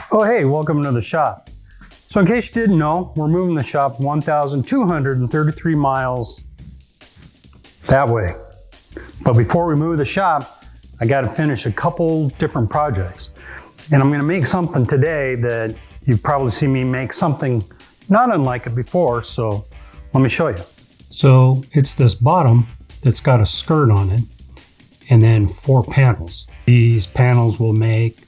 Oh hey, welcome to the shop. So in case you didn't know, we're moving the shop 1,233 miles that way. But before we move the shop, I got to finish a couple different projects. And I'm going to make something today that you've probably seen me make something not unlike it before, so let me show you. So it's this bottom that's got a skirt on it and then 4 panels. These panels will make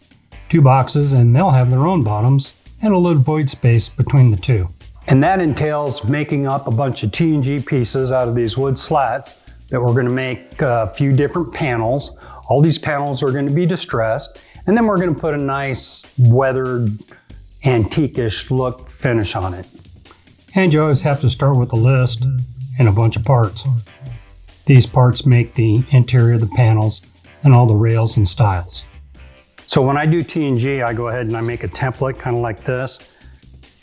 2 boxes and they'll have their own bottoms and a little void space between the two. And that entails making up a bunch of T&G pieces out of these wood slats that we're going to make a few different panels. All these panels are going to be distressed, and then we're going to put a nice weathered antique-ish look finish on it. And you always have to start with a list and a bunch of parts. These parts make the interior of the panels and all the rails and stiles. So when I do T&G, I go ahead and I make a template kind of like this,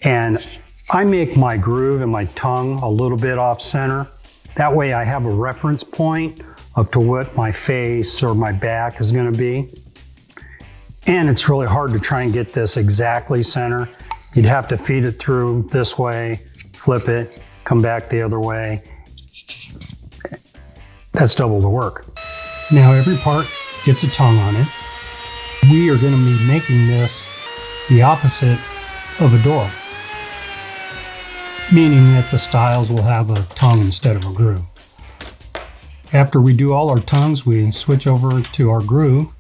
and I make my groove and my tongue a little bit off center. That way I have a reference point up to what my face or my back is going to be. And it's really hard to try and get this exactly center. You'd have to feed it through this way, flip it, come back the other way. That's double the work. Now every part gets a tongue on it. We are going to be making this the opposite of a door, meaning that the stiles will have a tongue instead of a groove. After we do all our tongues, we switch over to our groove,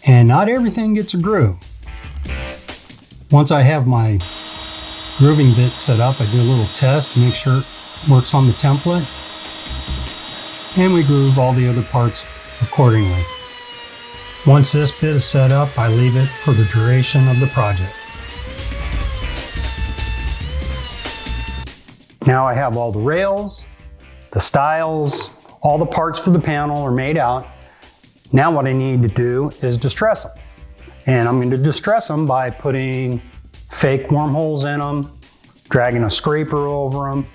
and not everything gets a groove. Once I have my grooving bit set up, I do a little test, make sure it works on the template, and we groove all the other parts accordingly. Once this bit is set up, I leave it for the duration of the project. Now I have all the rails, the stiles, all the parts for the panel are made out. Now what I need to do is distress them. And I'm going to distress them by putting fake wormholes in them, dragging a scraper over them,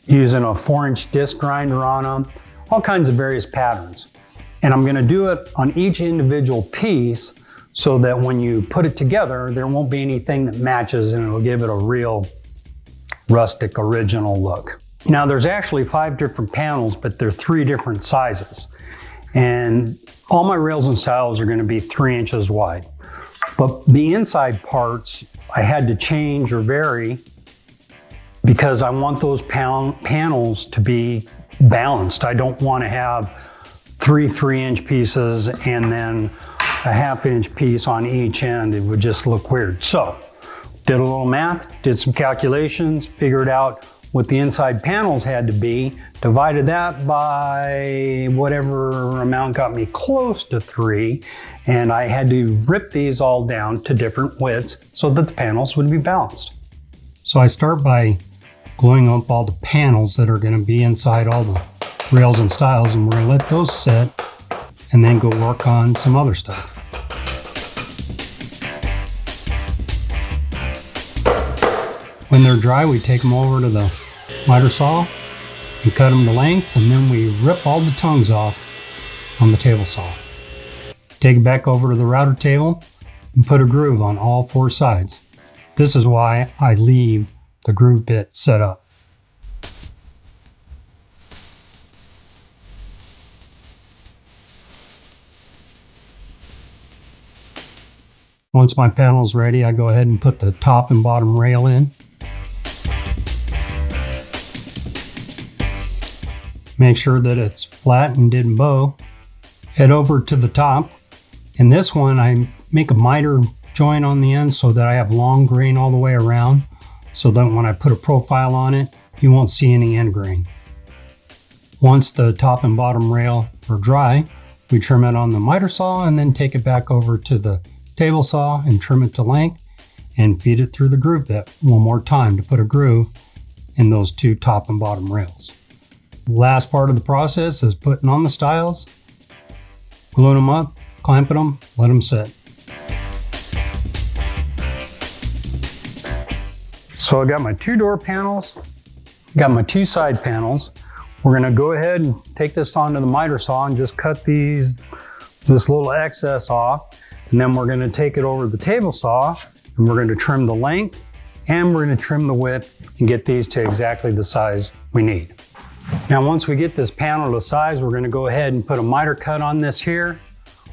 using a 4-inch disc grinder on them, all kinds of various patterns. And I'm going to do it on each individual piece so that when you put it together, there won't be anything that matches and it'll give it a real rustic original look. Now there's actually 5 different panels, but they're 3 different sizes. And all my rails and stiles are going to be 3 inches wide. But the inside parts I had to change or vary because I want those panels to be balanced. I don't want to have 3 3-inch pieces and then a 1/2-inch piece on each end. It would just look weird. So did a little math, did some calculations, figured out what the inside panels had to be, divided that by whatever amount got me close to 3, and I had to rip these all down to different widths so that the panels would be balanced. So I start by gluing up all the panels that are going to be inside all the rails and stiles, and we're going to let those set and then go work on some other stuff. When they're dry, we take them over to the miter saw and cut them to length, and then we rip all the tongues off on the table saw. Take it back over to the router table and put a groove on all 4 sides. This is why I leave the groove bit set up. Once my panel's ready, I go ahead and put the top and bottom rail in. Make sure that it's flat and didn't bow. Head over to the top. In this one, I make a miter joint on the end so that I have long grain all the way around, so that when I put a profile on it, you won't see any end grain. Once the top and bottom rail are dry, we trim it on the miter saw and then take it back over to the table saw and trim it to length and feed it through the groove bit one more time to put a groove in those 2 top and bottom rails. Last part of the process is putting on the stiles, gluing them up, clamping them, let them sit. So I got my 2 door panels, got my 2 side panels. We're going to go ahead and take this onto the miter saw and just cut this little excess off. And then we're gonna take it over the table saw and we're gonna trim the length and we're gonna trim the width and get these to exactly the size we need. Now, once we get this panel to size, we're gonna go ahead and put a miter cut on this here,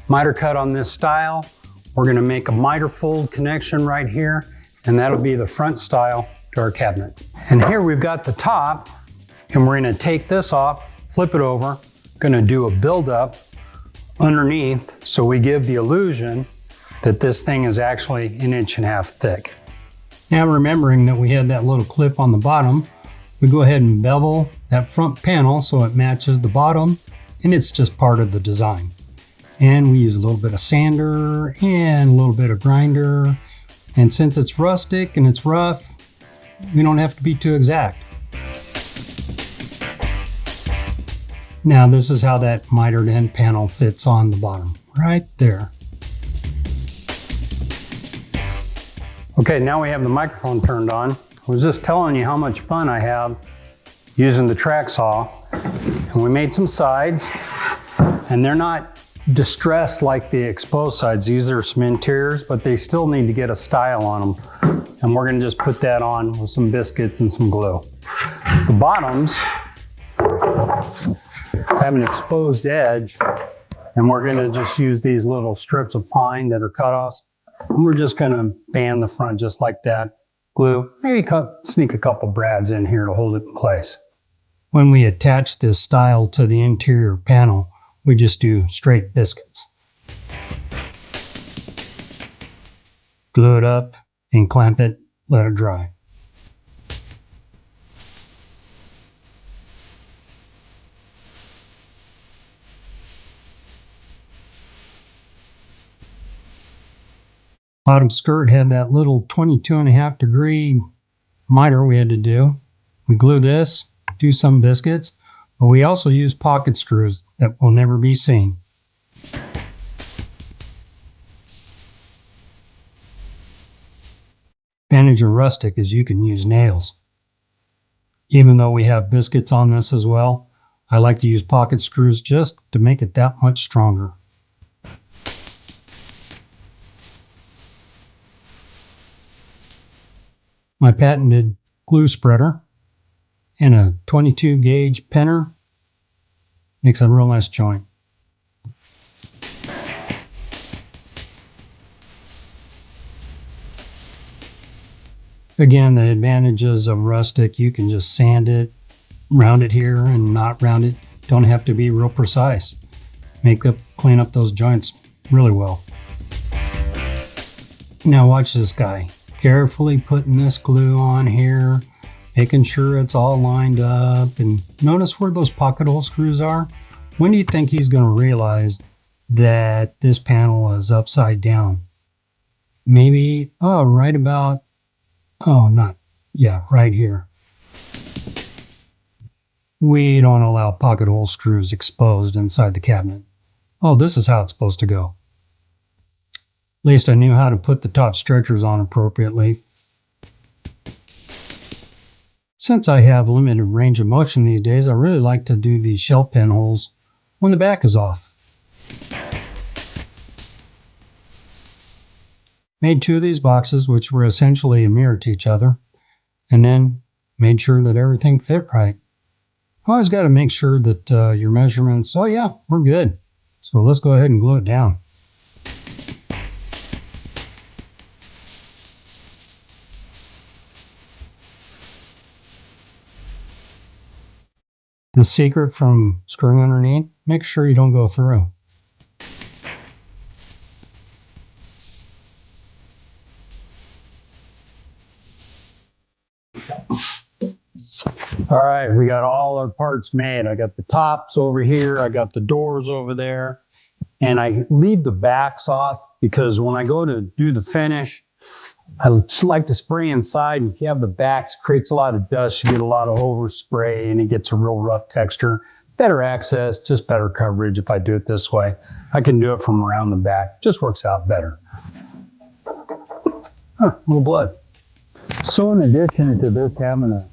miter cut on this style. We're gonna make a miter fold connection right here, and that'll be the front style to our cabinet. And here we've got the top, and we're gonna take this off, flip it over, gonna do a build-up underneath so we give the illusion that this thing is actually 1.5 inches thick. Now, remembering that we had that little clip on the bottom, we go ahead and bevel that front panel so it matches the bottom, and it's just part of the design. And we use a little bit of sander and a little bit of grinder. And since it's rustic and it's rough, we don't have to be too exact. Now, this is how that mitered end panel fits on the bottom, right there. Okay, now we have the microphone turned on. I was just telling you how much fun I have using the track saw. And we made some sides, and they're not distressed like the exposed sides. These are some interiors, but they still need to get a style on them. And we're gonna just put that on with some biscuits and some glue. The bottoms have an exposed edge, and we're gonna just use these little strips of pine that are cut-offs. And we're just gonna band the front just like that. Glue, maybe sneak a couple brads in here to hold it in place. When we attach this style to the interior panel, we just do straight biscuits. Glue it up and clamp it, let it dry. Bottom skirt had that little 22.5 degree miter we had to do. We glue this, do some biscuits, but we also use pocket screws that will never be seen. Advantage of Rustic is you can use nails. Even though we have biscuits on this as well, I like to use pocket screws just to make it that much stronger. My patented glue spreader and a 22 gauge penner makes a real nice joint. Again, the advantages of Rustic, you can just sand it, round it here and not round it. Don't have to be real precise. Clean up those joints really well. Now watch this guy. Carefully putting this glue on here, making sure it's all lined up, and notice where those pocket hole screws are. When do you think he's going to realize that this panel is upside down? Maybe, right here. We don't allow pocket hole screws exposed inside the cabinet. Oh, this is how it's supposed to go. At least I knew how to put the top stretchers on appropriately. Since I have limited range of motion these days, I really like to do these shelf pin holes when the back is off. Made 2 of these boxes, which were essentially a mirror to each other, and then made sure that everything fit right. Always got to make sure that your measurements, oh yeah, we're good. So let's go ahead and glue it down. The secret from screwing underneath, make sure you don't go through. All right, we got all our parts made. I got the tops over here, I got the doors over there, and I leave the backs off because when I go to do the finish, I just like to spray inside. If you have the backs, it creates a lot of dust, you get a lot of overspray, and it gets a real rough texture. Better access, just better coverage if I do it this way. I can do it from around the back, just works out better. A little blood. So in addition to this having a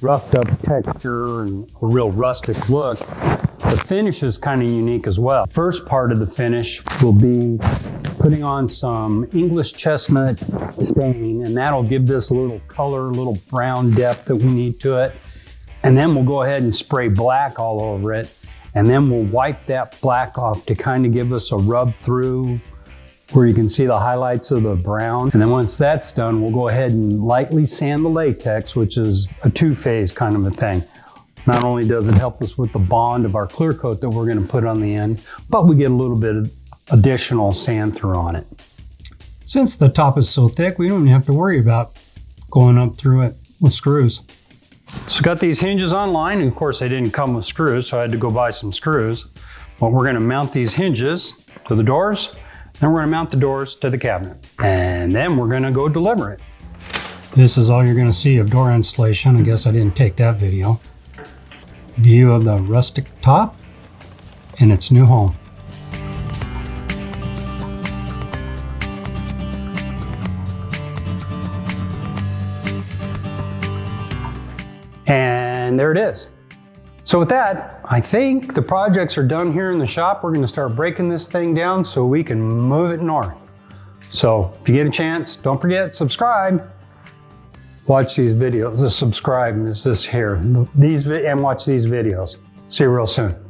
roughed up texture and a real rustic look, the finish is kind of unique as well. First part of the finish will be putting on some English chestnut stain, and that'll give this a little color, a little brown depth that we need to it. And then we'll go ahead and spray black all over it. And then we'll wipe that black off to kind of give us a rub through where you can see the highlights of the brown. And then once that's done, we'll go ahead and lightly sand the latex, which is a two-phase kind of a thing. Not only does it help us with the bond of our clear coat that we're going to put on the end, but we get a little bit of additional sand through on it. Since the top is so thick, we don't even have to worry about going up through it with screws. So got these hinges online, and of course they didn't come with screws, so I had to go buy some screws. But we're going to mount these hinges to the doors, then we're going to mount the doors to the cabinet, and then we're going to go deliver it. This is all you're going to see of door installation. I guess I didn't take that video. View of the Rustic top in its new home. And there it is. So with that, I think the projects are done here in the shop. We're going to start breaking this thing down so we can move it north. So if you get a chance, don't forget, subscribe. Watch these videos. Subscribe is this here. And watch these videos. See you real soon.